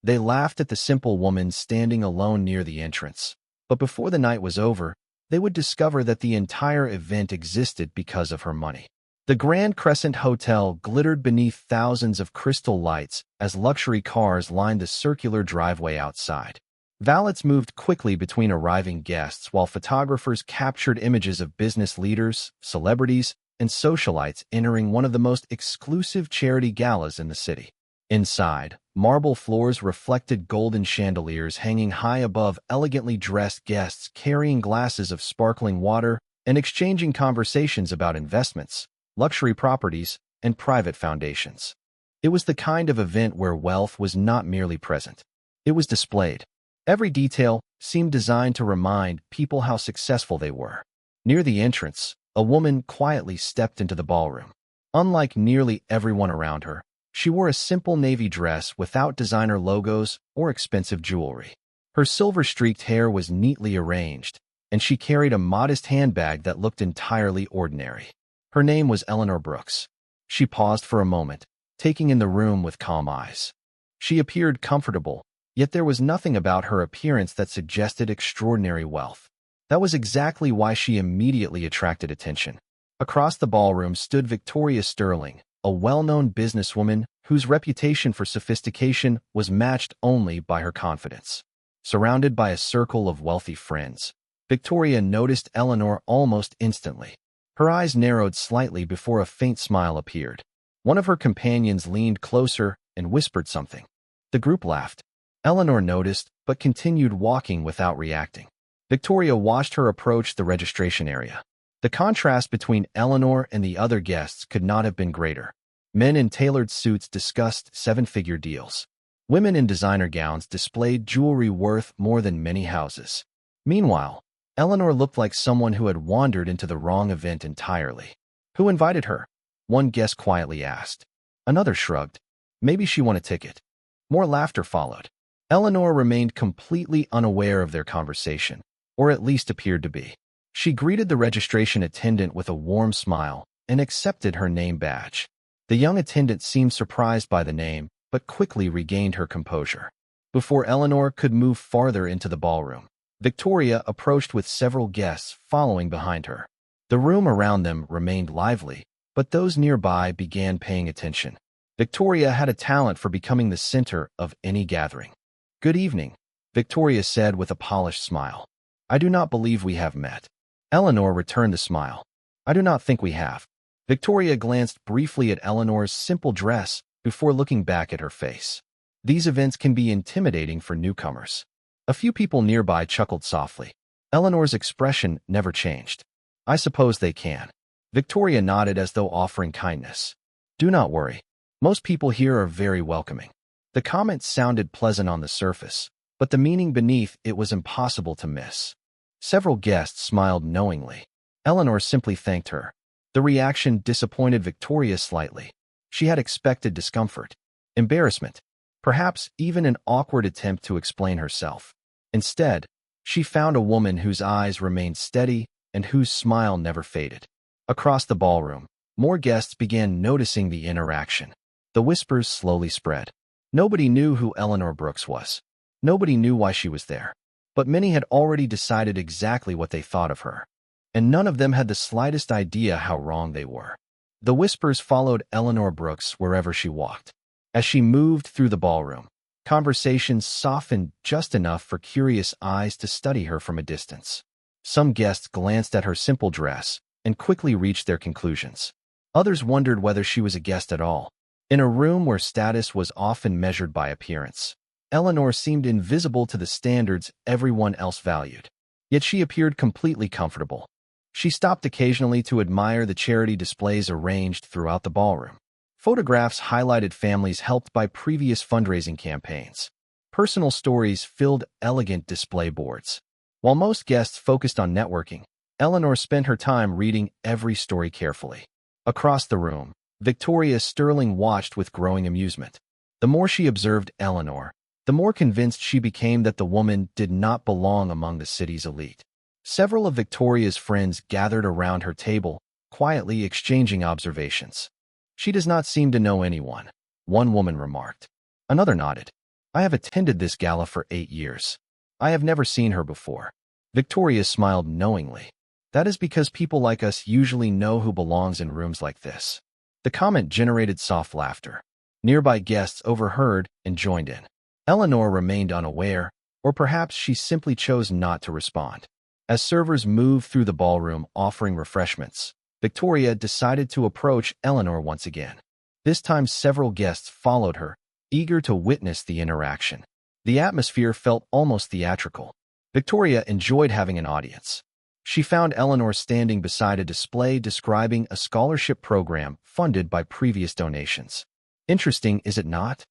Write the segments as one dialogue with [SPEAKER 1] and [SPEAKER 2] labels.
[SPEAKER 1] They laughed at the simple woman standing alone near the entrance. But before the night was over, they would discover that the entire event existed because of her money. The Grand Crescent Hotel glittered beneath thousands of crystal lights as luxury cars lined the circular driveway outside. Valets moved quickly between arriving guests while photographers captured images of business leaders, celebrities, and socialites entering one of the most exclusive charity galas in the city. Inside, marble floors reflected golden chandeliers hanging high above elegantly dressed guests carrying glasses of sparkling water and exchanging conversations about investments, luxury properties, and private foundations. It was the kind of event where wealth was not merely present. It was displayed. Every detail seemed designed to remind people how successful they were. Near the entrance, a woman quietly stepped into the ballroom. Unlike nearly everyone around her, she wore a simple navy dress without designer logos or expensive jewelry. Her silver-streaked hair was neatly arranged, and she carried a modest handbag that looked entirely ordinary. Her name was Eleanor Brooks. She paused for a moment, taking in the room with calm eyes. She appeared comfortable, yet there was nothing about her appearance that suggested extraordinary wealth. That was exactly why she immediately attracted attention. Across the ballroom stood Victoria Sterling, a well-known businesswoman whose reputation for sophistication was matched only by her confidence. Surrounded by a circle of wealthy friends, Victoria noticed Eleanor almost instantly. Her eyes narrowed slightly before a faint smile appeared. One of her companions leaned closer and whispered something. The group laughed. Eleanor noticed, but continued walking without reacting. Victoria watched her approach the registration area. The contrast between Eleanor and the other guests could not have been greater. Men in tailored suits discussed seven-figure deals. Women in designer gowns displayed jewelry worth more than many houses. Meanwhile, Eleanor looked like someone who had wandered into the wrong event entirely. Who invited her? One guest quietly asked. Another shrugged. Maybe she won a ticket. More laughter followed. Eleanor remained completely unaware of their conversation, or at least appeared to be. She greeted the registration attendant with a warm smile and accepted her name badge. The young attendant seemed surprised by the name, but quickly regained her composure. Before Eleanor could move farther into the ballroom, Victoria approached with several guests following behind her. The room around them remained lively, but those nearby began paying attention. Victoria had a talent for becoming the center of any gathering. "Good evening," Victoria said with a polished smile. "I do not believe we have met." Eleanor returned the smile. "I do not think we have." Victoria glanced briefly at Eleanor's simple dress before looking back at her face. These events can be intimidating for newcomers. A few people nearby chuckled softly. Eleanor's expression never changed. "I suppose they can." Victoria nodded as though offering kindness. "Do not worry. Most people here are very welcoming." The comment sounded pleasant on the surface, but the meaning beneath it was impossible to miss. Several guests smiled knowingly. Eleanor simply thanked her. The reaction disappointed Victoria slightly. She had expected discomfort, embarrassment, perhaps even an awkward attempt to explain herself. Instead, she found a woman whose eyes remained steady and whose smile never faded. Across the ballroom, more guests began noticing the interaction. The whispers slowly spread. Nobody knew who Eleanor Brooks was. Nobody knew why she was there. But many had already decided exactly what they thought of her. And none of them had the slightest idea how wrong they were. The whispers followed Eleanor Brooks wherever she walked. As she moved through the ballroom, conversations softened just enough for curious eyes to study her from a distance. Some guests glanced at her simple dress and quickly reached their conclusions. Others wondered whether she was a guest at all. In a room where status was often measured by appearance, Eleanor seemed invisible to the standards everyone else valued. Yet she appeared completely comfortable. She stopped occasionally to admire the charity displays arranged throughout the ballroom. Photographs highlighted families helped by previous fundraising campaigns. Personal stories filled elegant display boards. While most guests focused on networking, Eleanor spent her time reading every story carefully. Across the room, Victoria Sterling watched with growing amusement. The more she observed Eleanor, the more convinced she became that the woman did not belong among the city's elite. Several of Victoria's friends gathered around her table, quietly exchanging observations. "She does not seem to know anyone," one woman remarked. Another nodded. I have attended this gala for 8 years. I have never seen her before. Victoria smiled knowingly. That is because people like us usually know who belongs in rooms like this. The comment generated soft laughter. Nearby guests overheard and joined in. Eleanor remained unaware, or perhaps she simply chose not to respond. As servers moved through the ballroom offering refreshments, Victoria decided to approach Eleanor once again. This time several guests followed her, eager to witness the interaction. The atmosphere felt almost theatrical. Victoria enjoyed having an audience. She found Eleanor standing beside a display describing a scholarship program funded by previous donations. Interesting, is it not?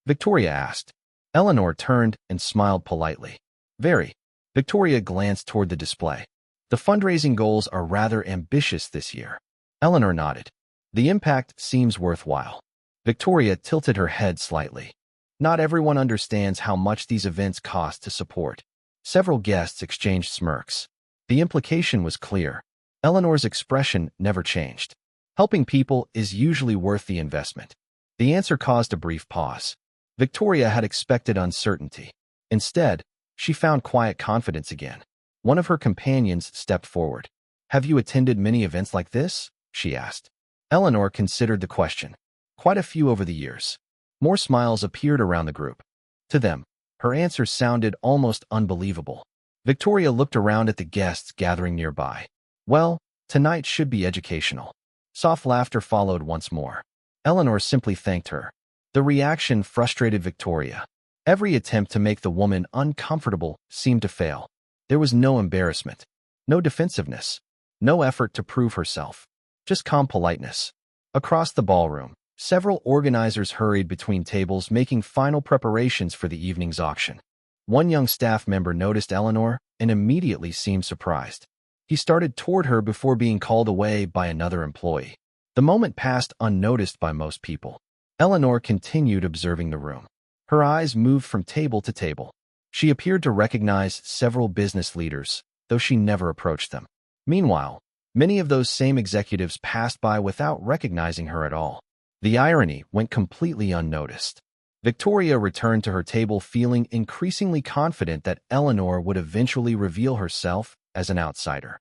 [SPEAKER 1] Victoria asked. Eleanor turned and smiled politely. Very. Victoria glanced toward the display. The fundraising goals are rather ambitious this year. Eleanor nodded. The impact seems worthwhile. Victoria tilted her head slightly. Not everyone understands how much these events cost to support. Several guests exchanged smirks. The implication was clear. Eleanor's expression never changed. Helping people is usually worth the investment. The answer caused a brief pause. Victoria had expected uncertainty. Instead, she found quiet confidence again. One of her companions stepped forward. Have you attended many events like this? She asked. Eleanor considered the question. Quite a few over the years. More smiles appeared around the group. To them, her answer sounded almost unbelievable. Victoria looked around at the guests gathering nearby. Well, tonight should be educational. Soft laughter followed once more. Eleanor simply thanked her. The reaction frustrated Victoria. Every attempt to make the woman uncomfortable seemed to fail. There was no embarrassment, no defensiveness, no effort to prove herself, just calm politeness. Across the ballroom, several organizers hurried between tables making final preparations for the evening's auction. One young staff member noticed Eleanor and immediately seemed surprised. He started toward her before being called away by another employee. The moment passed unnoticed by most people. Eleanor continued observing the room. Her eyes moved from table to table. She appeared to recognize several business leaders, though she never approached them. Meanwhile, many of those same executives passed by without recognizing her at all. The irony went completely unnoticed. Victoria returned to her table feeling increasingly confident that Eleanor would eventually reveal herself as an outsider.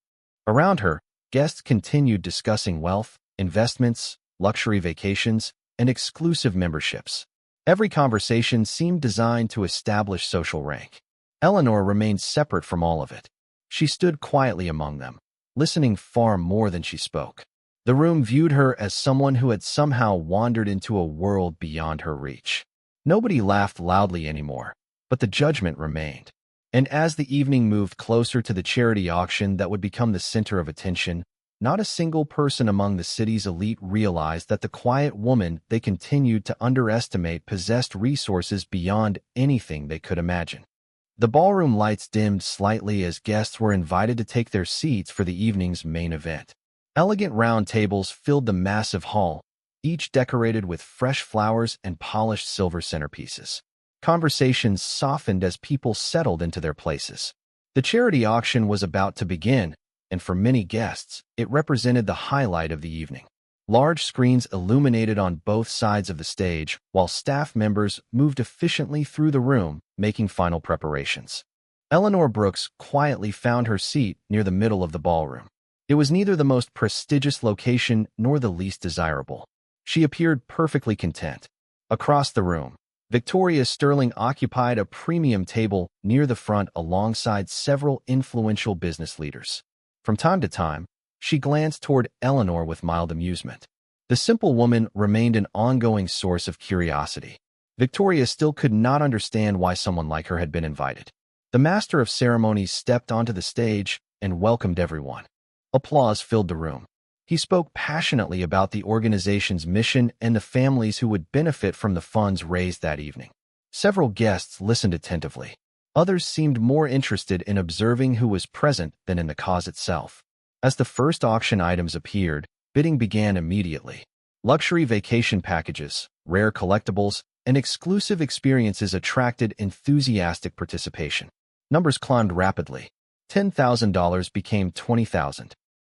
[SPEAKER 1] Around her, guests continued discussing wealth, investments, luxury vacations, and exclusive memberships. Every conversation seemed designed to establish social rank. Eleanor remained separate from all of it. She stood quietly among them, listening far more than she spoke. The room viewed her as someone who had somehow wandered into a world beyond her reach. Nobody laughed loudly anymore, but the judgment remained. And as the evening moved closer to the charity auction that would become the center of attention, not a single person among the city's elite realized that the quiet woman they continued to underestimate possessed resources beyond anything they could imagine. The ballroom lights dimmed slightly as guests were invited to take their seats for the evening's main event. Elegant round tables filled the massive hall, each decorated with fresh flowers and polished silver centerpieces. Conversations softened as people settled into their places. The charity auction was about to begin, and for many guests, it represented the highlight of the evening. Large screens illuminated on both sides of the stage, while staff members moved efficiently through the room, making final preparations. Eleanor Brooks quietly found her seat near the middle of the ballroom. It was neither the most prestigious location nor the least desirable. She appeared perfectly content. Across the room, Victoria Sterling occupied a premium table near the front alongside several influential business leaders. From time to time, she glanced toward Eleanor with mild amusement. The simple woman remained an ongoing source of curiosity. Victoria still could not understand why someone like her had been invited. The master of ceremonies stepped onto the stage and welcomed everyone. Applause filled the room. He spoke passionately about the organization's mission and the families who would benefit from the funds raised that evening. Several guests listened attentively. Others seemed more interested in observing who was present than in the cause itself. As the first auction items appeared, bidding began immediately. Luxury vacation packages, rare collectibles, and exclusive experiences attracted enthusiastic participation. Numbers climbed rapidly. $10,000 became $20,000.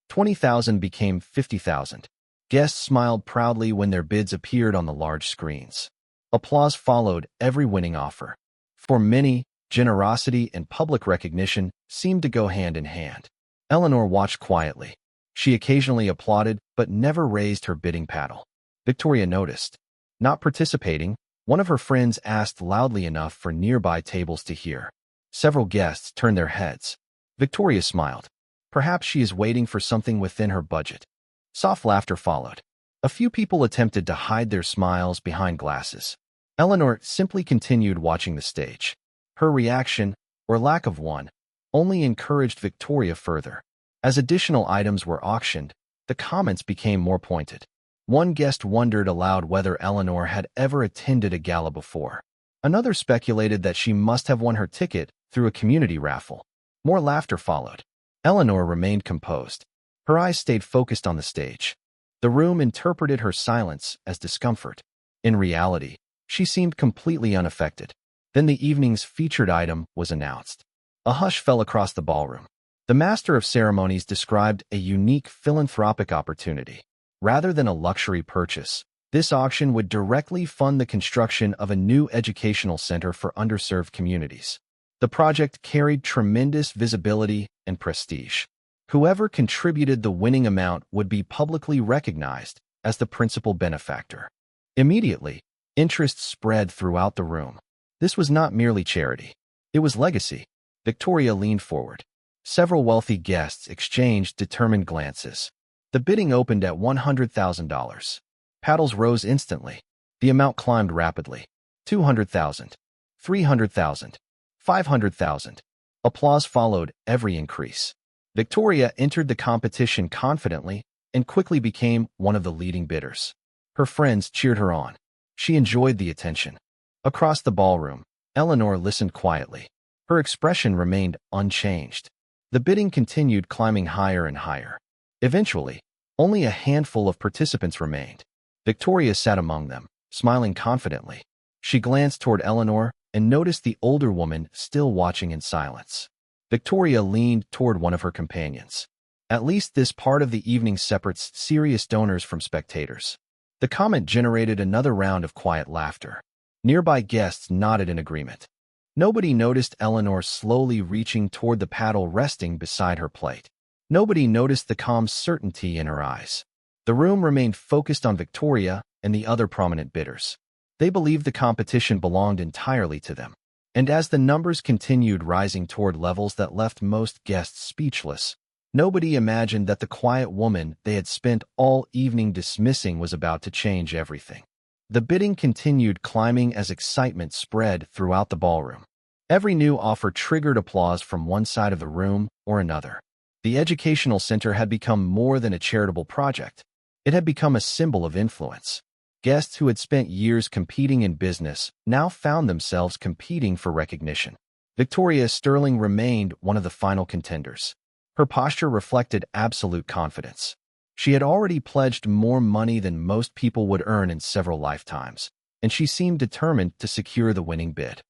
[SPEAKER 1] $20,000 became $50,000. Guests smiled proudly when their bids appeared on the large screens. Applause followed every winning offer. For many, generosity and public recognition seemed to go hand in hand. Eleanor watched quietly. She occasionally applauded, but never raised her bidding paddle. Victoria noticed. Not participating, one of her friends asked loudly enough for nearby tables to hear. Several guests turned their heads. Victoria smiled. Perhaps she is waiting for something within her budget. Soft laughter followed. A few people attempted to hide their smiles behind glasses. Eleanor simply continued watching the stage. Her reaction, or lack of one, only encouraged Victoria further. As additional items were auctioned, the comments became more pointed. One guest wondered aloud whether Eleanor had ever attended a gala before. Another speculated that she must have won her ticket through a community raffle. More laughter followed. Eleanor remained composed. Her eyes stayed focused on the stage. The room interpreted her silence as discomfort. In reality, she seemed completely unaffected. Then the evening's featured item was announced. A hush fell across the ballroom. The master of ceremonies described a unique philanthropic opportunity. Rather than a luxury purchase, this auction would directly fund the construction of a new educational center for underserved communities. The project carried tremendous visibility and prestige. Whoever contributed the winning amount would be publicly recognized as the principal benefactor. Immediately, interest spread throughout the room. This was not merely charity. It was legacy. Victoria leaned forward. Several wealthy guests exchanged determined glances. The bidding opened at $100,000. Paddles rose instantly. The amount climbed rapidly. 200,000, 300,000, 500,000. Applause followed every increase. Victoria entered the competition confidently and quickly became one of the leading bidders. Her friends cheered her on. She enjoyed the attention. Across the ballroom, Eleanor listened quietly. Her expression remained unchanged. The bidding continued climbing higher and higher. Eventually, only a handful of participants remained. Victoria sat among them, smiling confidently. She glanced toward Eleanor and noticed the older woman still watching in silence. Victoria leaned toward one of her companions. At least this part of the evening separates serious donors from spectators. The comment generated another round of quiet laughter. Nearby guests nodded in agreement. Nobody noticed Eleanor slowly reaching toward the paddle resting beside her plate. Nobody noticed the calm certainty in her eyes. The room remained focused on Victoria and the other prominent bidders. They believed the competition belonged entirely to them. And as the numbers continued rising toward levels that left most guests speechless, nobody imagined that the quiet woman they had spent all evening dismissing was about to change everything. The bidding continued climbing as excitement spread throughout the ballroom. Every new offer triggered applause from one side of the room or another. The educational center had become more than a charitable project. It had become a symbol of influence. Guests who had spent years competing in business now found themselves competing for recognition. Victoria Sterling remained one of the final contenders. Her posture reflected absolute confidence. She had already pledged more money than most people would earn in several lifetimes, and she seemed determined to secure the winning bid.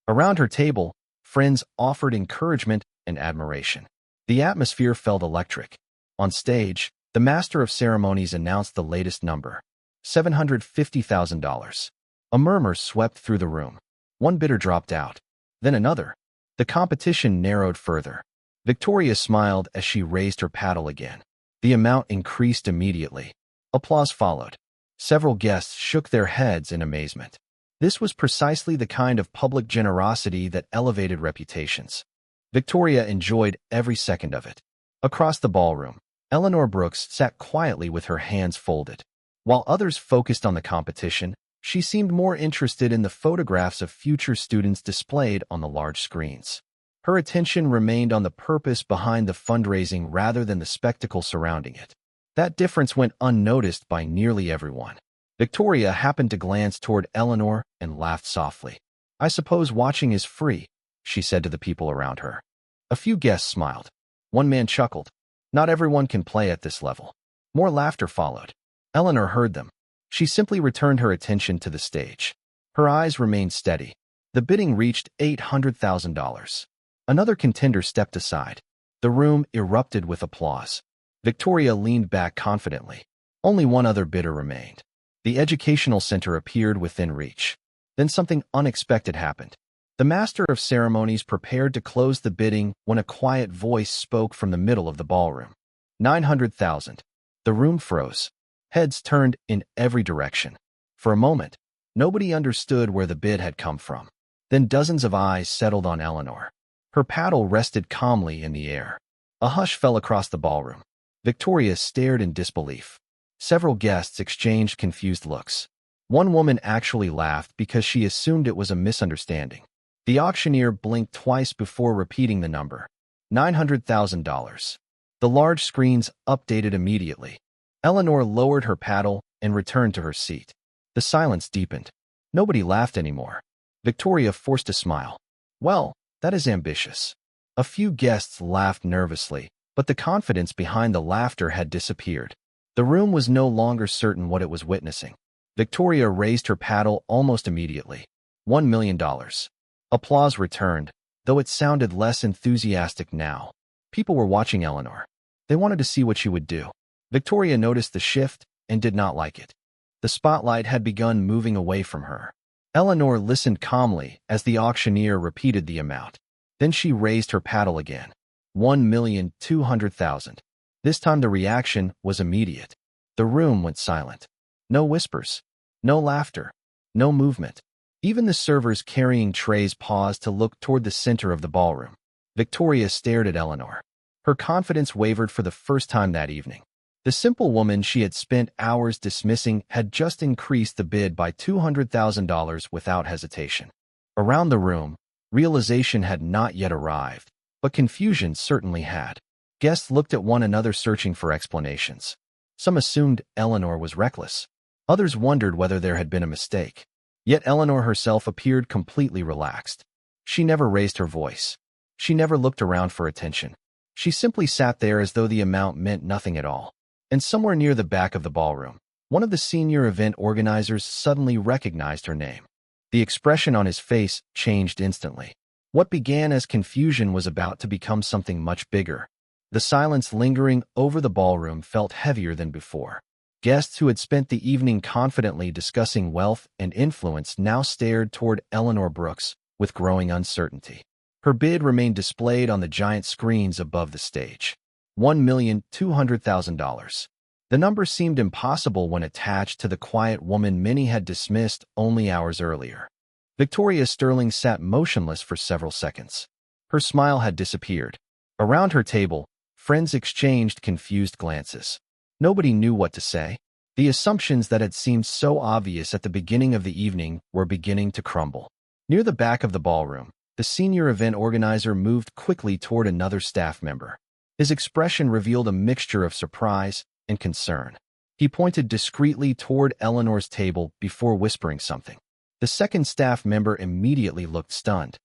[SPEAKER 1] Around her table, friends offered encouragement and admiration. The atmosphere felt electric. On stage, the master of ceremonies announced the latest number, $750,000. A murmur swept through the room. One bidder dropped out, then another. The competition narrowed further. Victoria smiled as she raised her paddle again. The amount increased immediately. Applause followed. Several guests shook their heads in amazement. This was precisely the kind of public generosity that elevated reputations. Victoria enjoyed every second of it. Across the ballroom, Eleanor Brooks sat quietly with her hands folded. While others focused on the competition, she seemed more interested in the photographs of future students displayed on the large screens. Her attention remained on the purpose behind the fundraising rather than the spectacle surrounding it. That difference went unnoticed by nearly everyone. Victoria happened to glance toward Eleanor and laughed softly. "I suppose watching is free," she said to the people around her. A few guests smiled. One man chuckled. "Not everyone can play at this level." More laughter followed. Eleanor heard them. She simply returned her attention to the stage. Her eyes remained steady. The bidding reached $800,000. Another contender stepped aside. The room erupted with applause. Victoria leaned back confidently. Only one other bidder remained. The educational center appeared within reach. Then something unexpected happened. The master of ceremonies prepared to close the bidding when a quiet voice spoke from the middle of the ballroom. 900,000. The room froze. Heads turned in every direction. For a moment, nobody understood where the bid had come from. Then dozens of eyes settled on Eleanor. Her paddle rested calmly in the air. A hush fell across the ballroom. Victoria stared in disbelief. Several guests exchanged confused looks. One woman actually laughed because she assumed it was a misunderstanding. The auctioneer blinked twice before repeating the number. $900,000. The large screens updated immediately. Eleanor lowered her paddle and returned to her seat. The silence deepened. Nobody laughed anymore. Victoria forced a smile. Well, that is ambitious. A few guests laughed nervously, but the confidence behind the laughter had disappeared. The room was no longer certain what it was witnessing. Victoria raised her paddle almost immediately. $1 million. Applause returned, though it sounded less enthusiastic now. People were watching Eleanor. They wanted to see what she would do. Victoria noticed the shift and did not like it. The spotlight had begun moving away from her. Eleanor listened calmly as the auctioneer repeated the amount. Then she raised her paddle again. 1,200,000. This time the reaction was immediate. The room went silent. No whispers. No laughter. No movement. Even the servers carrying trays paused to look toward the center of the ballroom. Victoria stared at Eleanor. Her confidence wavered for the first time that evening. The simple woman she had spent hours dismissing had just increased the bid by $200,000 without hesitation. Around the room, realization had not yet arrived, but confusion certainly had. Guests looked at one another searching for explanations. Some assumed Eleanor was reckless. Others wondered whether there had been a mistake. Yet Eleanor herself appeared completely relaxed. She never raised her voice. She never looked around for attention. She simply sat there as though the amount meant nothing at all. And somewhere near the back of the ballroom, one of the senior event organizers suddenly recognized her name. The expression on his face changed instantly. What began as confusion was about to become something much bigger. The silence lingering over the ballroom felt heavier than before. Guests who had spent the evening confidently discussing wealth and influence now stared toward Eleanor Brooks with growing uncertainty. Her bid remained displayed on the giant screens above the stage. $1,200,000. The number seemed impossible when attached to the quiet woman many had dismissed only hours earlier. Victoria Sterling sat motionless for several seconds. Her smile had disappeared. Around her table, friends exchanged confused glances. Nobody knew what to say. The assumptions that had seemed so obvious at the beginning of the evening were beginning to crumble. Near the back of the ballroom, the senior event organizer moved quickly toward another staff member. His expression revealed a mixture of surprise and concern. He pointed discreetly toward Eleanor's table before whispering something. The second staff member immediately looked stunned.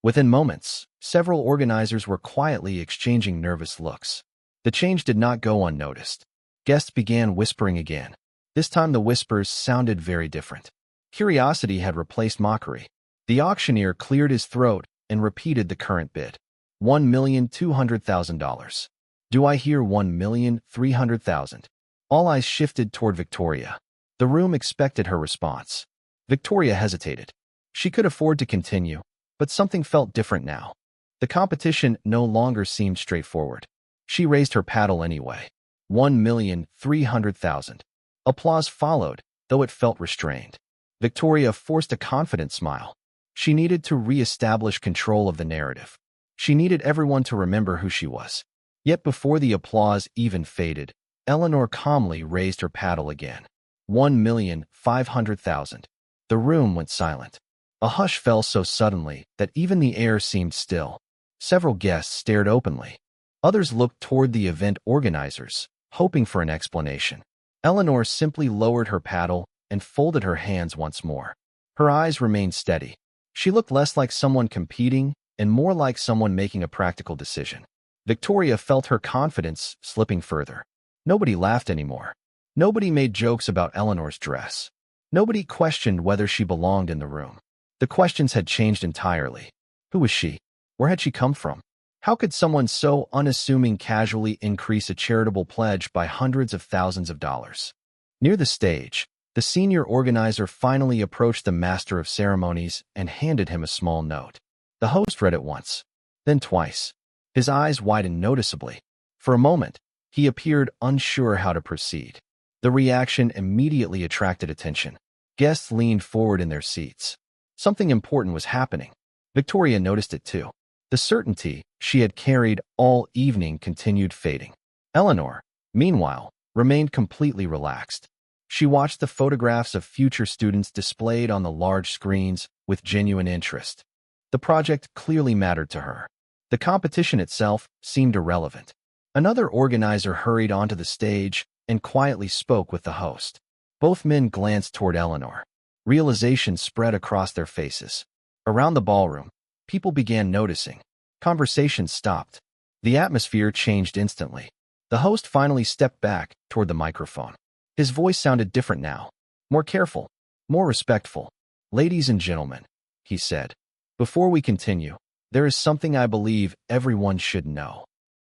[SPEAKER 1] Within moments, several organizers were quietly exchanging nervous looks. The change did not go unnoticed. Guests began whispering again. This time the whispers sounded very different. Curiosity had replaced mockery. The auctioneer cleared his throat and repeated the current bid. $1,200,000. Do I hear $1,300,000? All eyes shifted toward Victoria. The room expected her response. Victoria hesitated. She could afford to continue, but something felt different now. The competition no longer seemed straightforward. She raised her paddle anyway. $1,300,000. Applause followed, though it felt restrained. Victoria forced a confident smile. She needed to re-establish control of the narrative. She needed everyone to remember who she was. Yet before the applause even faded, Eleanor calmly raised her paddle again. $1,500,000. The room went silent. A hush fell so suddenly that even the air seemed still. Several guests stared openly. Others looked toward the event organizers, hoping for an explanation. Eleanor simply lowered her paddle and folded her hands once more. Her eyes remained steady. She looked less like someone competing and more like someone making a practical decision. Victoria felt her confidence slipping further. Nobody laughed anymore. Nobody made jokes about Eleanor's dress. Nobody questioned whether she belonged in the room. The questions had changed entirely. Who was she? Where had she come from? How could someone so unassuming casually increase a charitable pledge by hundreds of thousands of dollars? Near the stage, The senior organizer finally approached the master of ceremonies and handed him a small note. The host read it once, then twice. His eyes widened noticeably. For a moment, he appeared unsure how to proceed. The reaction immediately attracted attention. Guests leaned forward in their seats. Something important was happening. Victoria noticed it too. The certainty she had carried all evening continued fading. Eleanor, meanwhile, remained completely relaxed. She watched the photographs of future students displayed on the large screens with genuine interest. The project clearly mattered to her. The competition itself seemed irrelevant. Another organizer hurried onto the stage and quietly spoke with the host. Both men glanced toward Eleanor. Realization spread across their faces. Around the ballroom, people began noticing. Conversations stopped. The atmosphere changed instantly. The host finally stepped back toward the microphone. His voice sounded different now, more careful, more respectful. "Ladies and gentlemen," he said, "before we continue, there is something I believe everyone should know."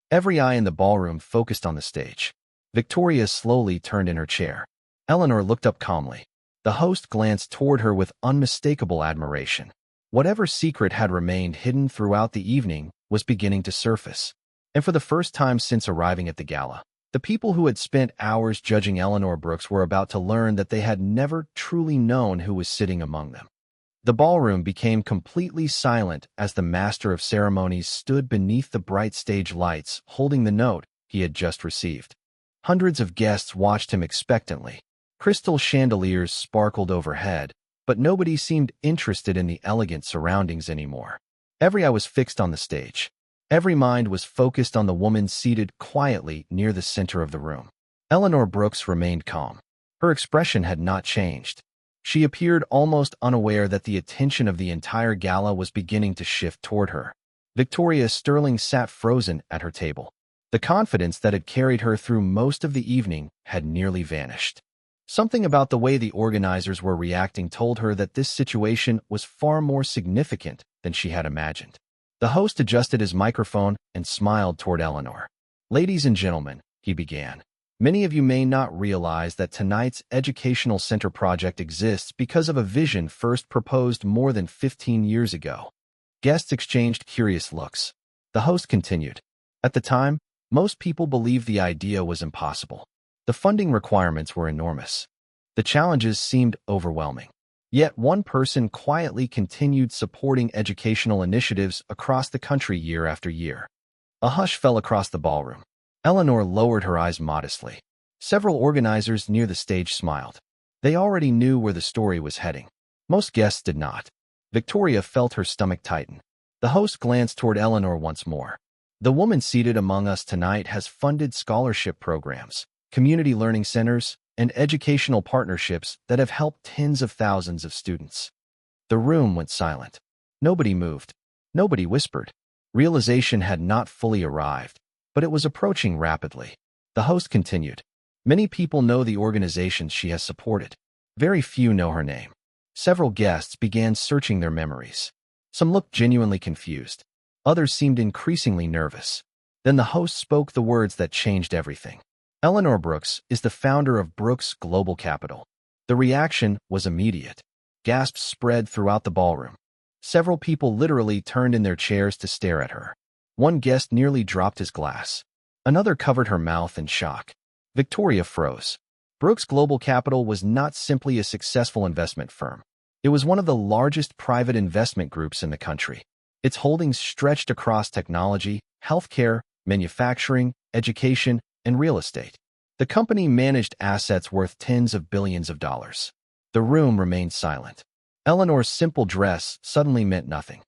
[SPEAKER 1] Every eye in the ballroom focused on the stage. Victoria slowly turned in her chair. Eleanor looked up calmly. The host glanced toward her with unmistakable admiration. Whatever secret had remained hidden throughout the evening was beginning to surface. And for the first time since arriving at the gala, the people who had spent hours judging Eleanor Brooks were about to learn that they had never truly known who was sitting among them. The ballroom became completely silent as the master of ceremonies stood beneath the bright stage lights, holding the note he had just received. Hundreds of guests watched him expectantly. Crystal chandeliers sparkled overhead, but nobody seemed interested in the elegant surroundings anymore. Every eye was fixed on the stage. Every mind was focused on the woman seated quietly near the center of the room. Eleanor Brooks remained calm. Her expression had not changed. She appeared almost unaware that the attention of the entire gala was beginning to shift toward her. Victoria Sterling sat frozen at her table. The confidence that had carried her through most of the evening had nearly vanished. Something about the way the organizers were reacting told her that this situation was far more significant than she had imagined. The host adjusted his microphone and smiled toward Eleanor. "Ladies and gentlemen," he began, "many of you may not realize that tonight's Educational Center project exists because of a vision first proposed more than 15 years ago." Guests exchanged curious looks. The host continued, "At the time, most people believed the idea was impossible. The funding requirements were enormous. The challenges seemed overwhelming. Yet one person quietly continued supporting educational initiatives across the country year after year." A hush fell across the ballroom. Eleanor lowered her eyes modestly. Several organizers near the stage smiled. They already knew where the story was heading. Most guests did not. Victoria felt her stomach tighten. The host glanced toward Eleanor once more. "The woman seated among us tonight has funded scholarship programs, community learning centers, and educational partnerships that have helped tens of thousands of students." The room went silent. Nobody moved. Nobody whispered. Realization had not fully arrived, but it was approaching rapidly. The host continued, "Many people know the organizations she has supported. Very few know her name." Several guests began searching their memories. Some looked genuinely confused. Others seemed increasingly nervous. Then the host spoke the words that changed everything. "Eleanor Brooks is the founder of Brooks Global Capital." The reaction was immediate. Gasps spread throughout the ballroom. Several people literally turned in their chairs to stare at her. One guest nearly dropped his glass. Another covered her mouth in shock. Victoria froze. Brooks Global Capital was not simply a successful investment firm. It was one of the largest private investment groups in the country. Its holdings stretched across technology, healthcare, manufacturing, education, and real estate. The company managed assets worth tens of billions of dollars. The room remained silent. Eleanor's simple dress suddenly meant nothing.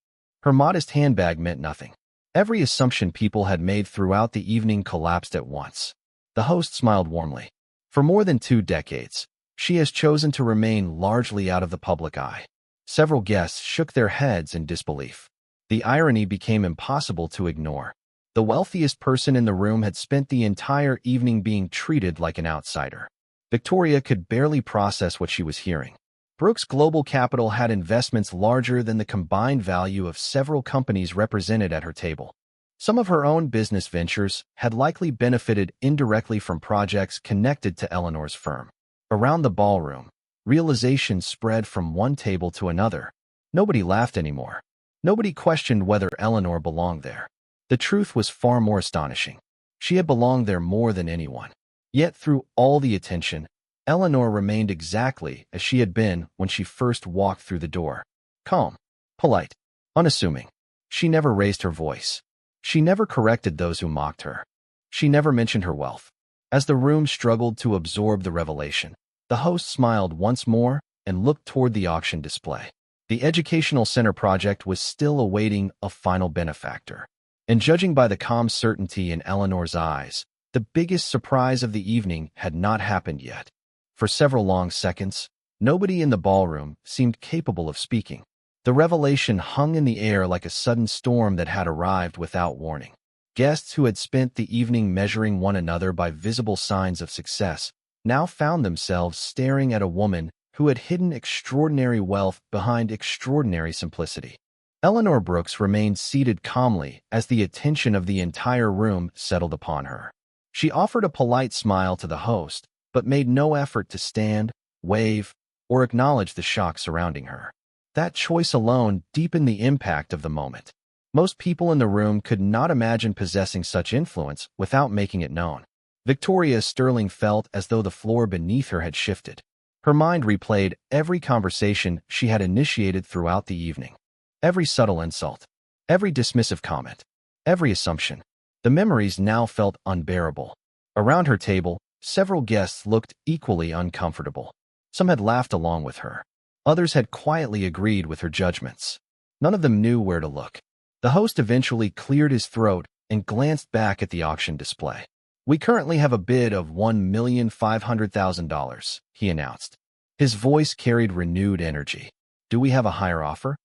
[SPEAKER 1] Her modest handbag meant nothing. Every assumption people had made throughout the evening collapsed at once. The host smiled warmly. "For more than 2 decades, she has chosen to remain largely out of the public eye." Several guests shook their heads in disbelief. The irony became impossible to ignore. The wealthiest person in the room had spent the entire evening being treated like an outsider. Victoria could barely process what she was hearing. Brooks Global Capital had investments larger than the combined value of several companies represented at her table. Some of her own business ventures had likely benefited indirectly from projects connected to Eleanor's firm. Around the ballroom, Realization spread from one table to another. Nobody laughed anymore. Nobody questioned whether Eleanor belonged there. The truth was far more astonishing. She had belonged there more than anyone. Yet through all the attention, Eleanor remained exactly as she had been when she first walked through the door. Calm, polite, unassuming. She never raised her voice. She never corrected those who mocked her. She never mentioned her wealth. As the room struggled to absorb the revelation, the host smiled once more and looked toward the auction display. The Educational Center project was still awaiting a final benefactor. And judging by the calm certainty in Eleanor's eyes, the biggest surprise of the evening had not happened yet. For several long seconds, nobody in the ballroom seemed capable of speaking. The revelation hung in the air like a sudden storm that had arrived without warning. Guests who had spent the evening measuring one another by visible signs of success now found themselves staring at a woman who had hidden extraordinary wealth behind extraordinary simplicity. Eleanor Brooks remained seated calmly as the attention of the entire room settled upon her. She offered a polite smile to the host, but made no effort to stand, wave, or acknowledge the shock surrounding her. That choice alone deepened the impact of the moment. Most people in the room could not imagine possessing such influence without making it known. Victoria Sterling felt as though the floor beneath her had shifted. Her mind replayed every conversation she had initiated throughout the evening. Every subtle insult, every dismissive comment, every assumption. The memories now felt unbearable. Around her table, several guests looked equally uncomfortable. Some had laughed along with her. Others had quietly agreed with her judgments. None of them knew where to look. The host eventually cleared his throat and glanced back at the auction display. "We currently have a bid of $1,500,000, he announced. His voice carried renewed energy. "Do we have a higher offer?"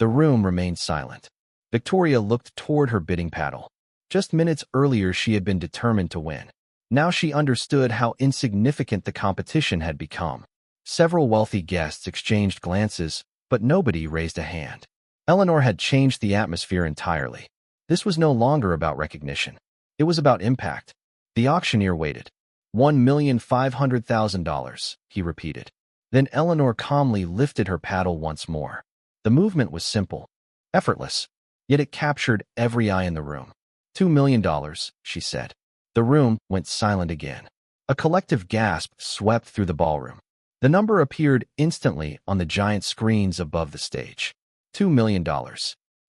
[SPEAKER 1] The room remained silent. Victoria looked toward her bidding paddle. Just minutes earlier she had been determined to win. Now she understood how insignificant the competition had become. Several wealthy guests exchanged glances, but nobody raised a hand. Eleanor had changed the atmosphere entirely. This was no longer about recognition. It was about impact. The auctioneer waited. $1,500,000, he repeated. Then Eleanor calmly lifted her paddle once more. The movement was simple, effortless, yet it captured every eye in the room. $2 million, she said. The room went silent again. A collective gasp swept through the ballroom. The number appeared instantly on the giant screens above the stage. $2 million.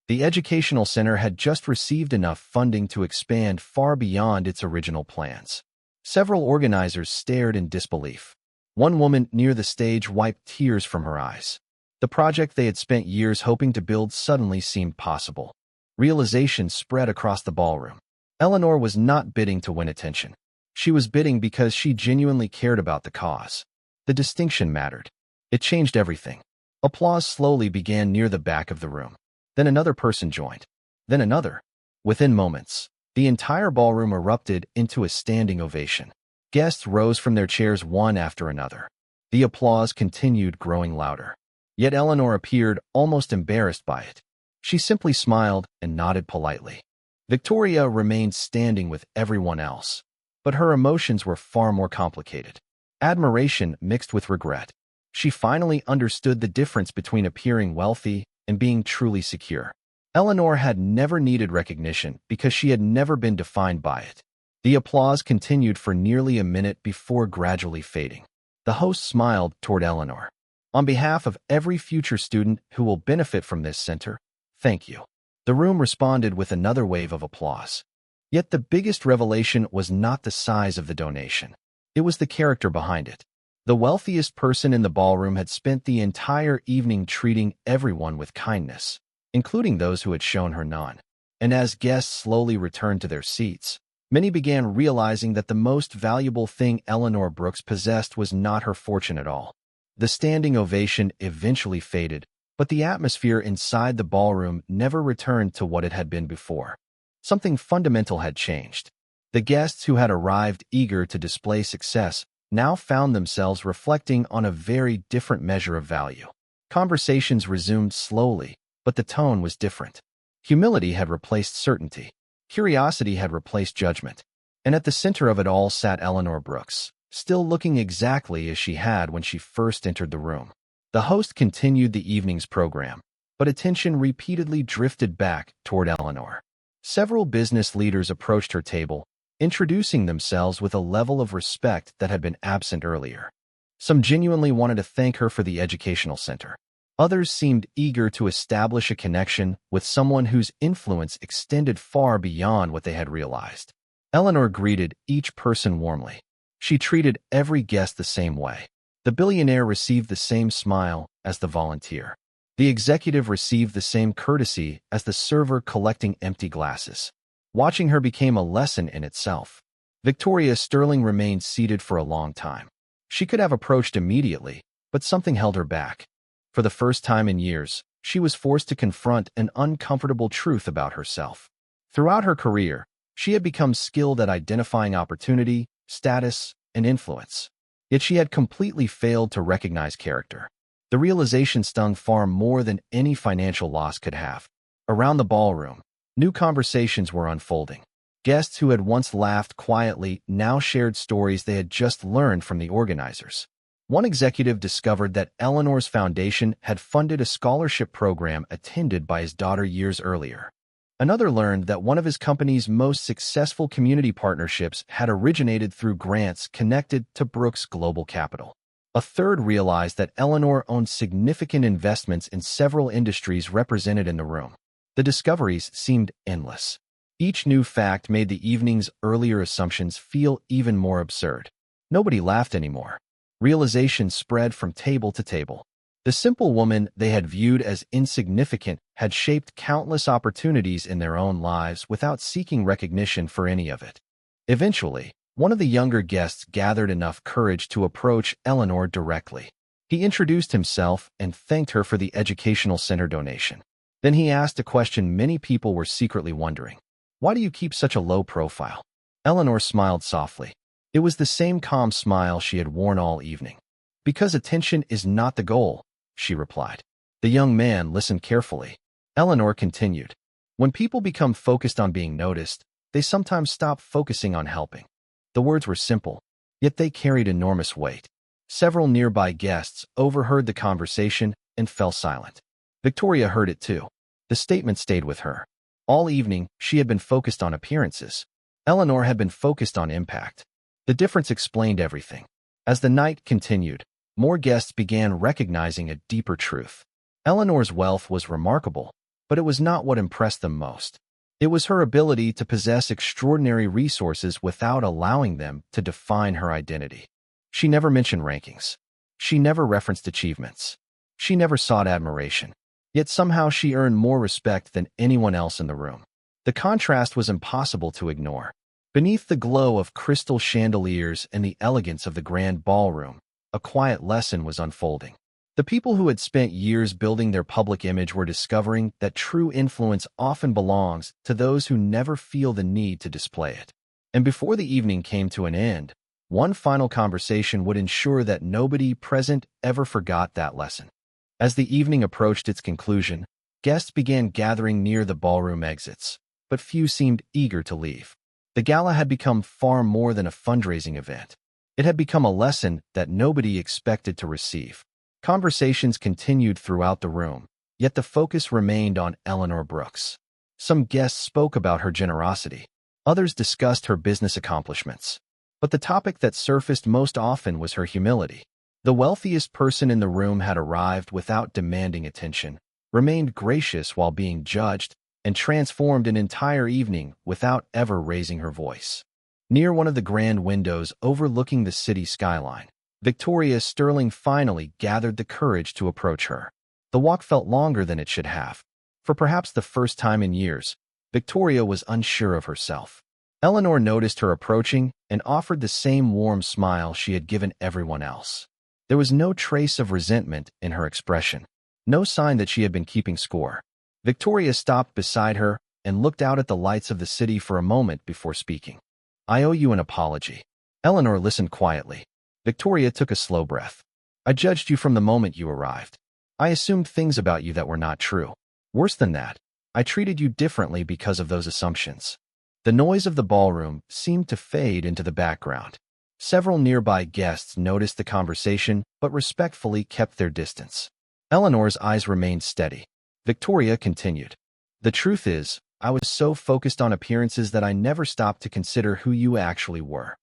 [SPEAKER 1] The Educational Center had just received enough funding to expand far beyond its original plans. Several organizers stared in disbelief. One woman near the stage wiped tears from her eyes. The project they had spent years hoping to build suddenly seemed possible. Realization spread across the ballroom. Eleanor was not bidding to win attention. She was bidding because she genuinely cared about the cause. The distinction mattered. It changed everything. Applause slowly began near the back of the room. Then another person joined. Then another. Within moments, the entire ballroom erupted into a standing ovation. Guests rose from their chairs one after another. The applause continued, growing louder. Yet Eleanor appeared almost embarrassed by it. She simply smiled and nodded politely. Victoria remained standing with everyone else, but her emotions were far more complicated. Admiration mixed with regret. She finally understood the difference between appearing wealthy and being truly secure. Eleanor had never needed recognition because she had never been defined by it. The applause continued for nearly a minute before gradually fading. The host smiled toward Eleanor. "On behalf of every future student who will benefit from this center, thank you." The room responded with another wave of applause. Yet the biggest revelation was not the size of the donation. It was the character behind it. The wealthiest person in the ballroom had spent the entire evening treating everyone with kindness, including those who had shown her none. And as guests slowly returned to their seats, many began realizing that the most valuable thing Eleanor Brooks possessed was not her fortune at all. The standing ovation eventually faded, but the atmosphere inside the ballroom never returned to what it had been before. Something fundamental had changed. The guests who had arrived eager to display success now found themselves reflecting on a very different measure of value. Conversations resumed slowly, but the tone was different. Humility had replaced certainty. Curiosity had replaced judgment. And at the center of it all sat Eleanor Brooks, still looking exactly as she had when she first entered the room. The host continued the evening's program, but attention repeatedly drifted back toward Eleanor. Several business leaders approached her table, introducing themselves with a level of respect that had been absent earlier. Some genuinely wanted to thank her for the educational center. Others seemed eager to establish a connection with someone whose influence extended far beyond what they had realized. Eleanor greeted each person warmly. She treated every guest the same way. The billionaire received the same smile as the volunteer. The executive received the same courtesy as the server collecting empty glasses. Watching her became a lesson in itself. Victoria Sterling remained seated for a long time. She could have approached immediately, but something held her back. For the first time in years, she was forced to confront an uncomfortable truth about herself. Throughout her career, she had become skilled at identifying opportunity, status, and influence. Yet she had completely failed to recognize character. The realization stung far more than any financial loss could have. Around the ballroom, new conversations were unfolding. Guests who had once laughed quietly now shared stories they had just learned from the organizers. One executive discovered that Eleanor's foundation had funded a scholarship program attended by his daughter years earlier. Another learned that one of his company's most successful community partnerships had originated through grants connected to Brooks Global Capital. A third realized that Eleanor owned significant investments in several industries represented in the room. The discoveries seemed endless. Each new fact made the evening's earlier assumptions feel even more absurd. Nobody laughed anymore. Realization spread from table to table. The simple woman they had viewed as insignificant had shaped countless opportunities in their own lives without seeking recognition for any of it. Eventually, one of the younger guests gathered enough courage to approach Eleanor directly. He introduced himself and thanked her for the educational center donation. Then he asked a question many people were secretly wondering. Why do you keep such a low profile? Eleanor smiled softly. It was the same calm smile she had worn all evening. Because attention is not the goal, she replied. The young man listened carefully. Eleanor continued. When people become focused on being noticed, they sometimes stop focusing on helping. The words were simple, yet they carried enormous weight. Several nearby guests overheard the conversation and fell silent. Victoria heard it too. The statement stayed with her. All evening, she had been focused on appearances. Eleanor had been focused on impact. The difference explained everything. As the night continued, more guests began recognizing a deeper truth. Eleanor's wealth was remarkable, but it was not what impressed them most. It was her ability to possess extraordinary resources without allowing them to define her identity. She never mentioned rankings. She never referenced achievements. She never sought admiration. Yet somehow she earned more respect than anyone else in the room. The contrast was impossible to ignore. Beneath the glow of crystal chandeliers and the elegance of the grand ballroom, a quiet lesson was unfolding. The people who had spent years building their public image were discovering that true influence often belongs to those who never feel the need to display it. And before the evening came to an end, one final conversation would ensure that nobody present ever forgot that lesson. As the evening approached its conclusion, guests began gathering near the ballroom exits, but few seemed eager to leave. The gala had become far more than a fundraising event. It had become a lesson that nobody expected to receive. Conversations continued throughout the room, yet the focus remained on Eleanor Brooks. Some guests spoke about her generosity. Others discussed her business accomplishments. But the topic that surfaced most often was her humility. The wealthiest person in the room had arrived without demanding attention, remained gracious while being judged, and transformed an entire evening without ever raising her voice. Near one of the grand windows overlooking the city skyline, Victoria Sterling finally gathered the courage to approach her. The walk felt longer than it should have. For perhaps the first time in years, Victoria was unsure of herself. Eleanor noticed her approaching and offered the same warm smile she had given everyone else. There was no trace of resentment in her expression, no sign that she had been keeping score. Victoria stopped beside her and looked out at the lights of the city for a moment before speaking. I owe you an apology. Eleanor listened quietly. Victoria took a slow breath. I judged you from the moment you arrived. I assumed things about you that were not true. Worse than that, I treated you differently because of those assumptions. The noise of the ballroom seemed to fade into the background. Several nearby guests noticed the conversation but respectfully kept their distance. Eleanor's eyes remained steady. Victoria continued. The truth is, I was so focused on appearances that I never stopped to consider who you actually were.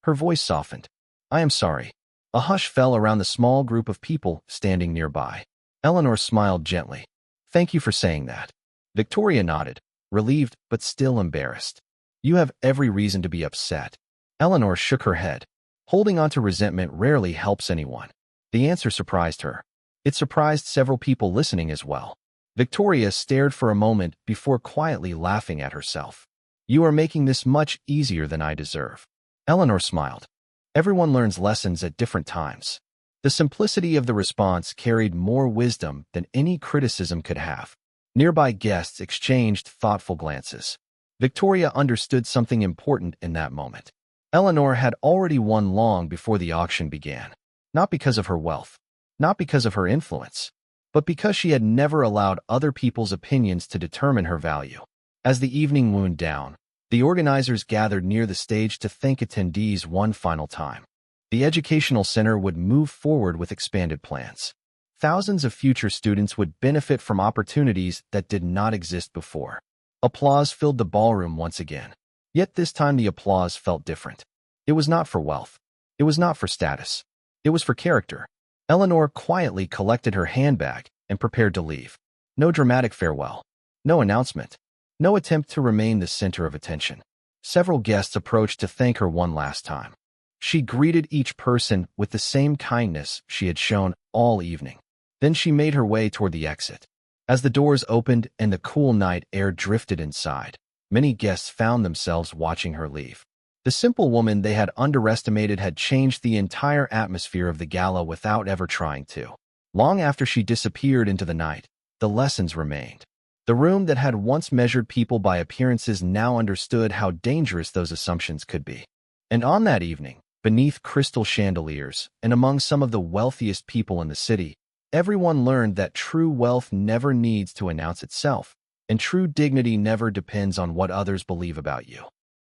[SPEAKER 1] Her voice softened. I am sorry. A hush fell around the small group of people standing nearby. Eleanor smiled gently. Thank you for saying that. Victoria nodded, relieved but still embarrassed. You have every reason to be upset. Eleanor shook her head. Holding on to resentment rarely helps anyone. The answer surprised her. It surprised several people listening as well. Victoria stared for a moment before quietly laughing at herself. You are making this much easier than I deserve. Eleanor smiled. Everyone learns lessons at different times. The simplicity of the response carried more wisdom than any criticism could have. Nearby guests exchanged thoughtful glances. Victoria understood something important in that moment. Eleanor had already won long before the auction began. Not because of her wealth, not because of her influence, but because she had never allowed other people's opinions to determine her value. As the evening wound down, the organizers gathered near the stage to thank attendees one final time. The educational center would move forward with expanded plans. Thousands of future students would benefit from opportunities that did not exist before. Applause filled the ballroom once again. Yet this time the applause felt different. It was not for wealth. It was not for status. It was for character. Eleanor quietly collected her handbag and prepared to leave. No dramatic farewell. No announcement. No attempt to remain the center of attention. Several guests approached to thank her one last time. She greeted each person with the same kindness she had shown all evening. Then she made her way toward the exit. As the doors opened and the cool night air drifted inside, many guests found themselves watching her leave. The simple woman they had underestimated had changed the entire atmosphere of the gala without ever trying to. Long after she disappeared into the night, the lessons remained. The room that had once measured people by appearances now understood how dangerous those assumptions could be. And on that evening, beneath crystal chandeliers and among some of the wealthiest people in the city, everyone learned that true wealth never needs to announce itself, and true dignity never depends on what others believe about you.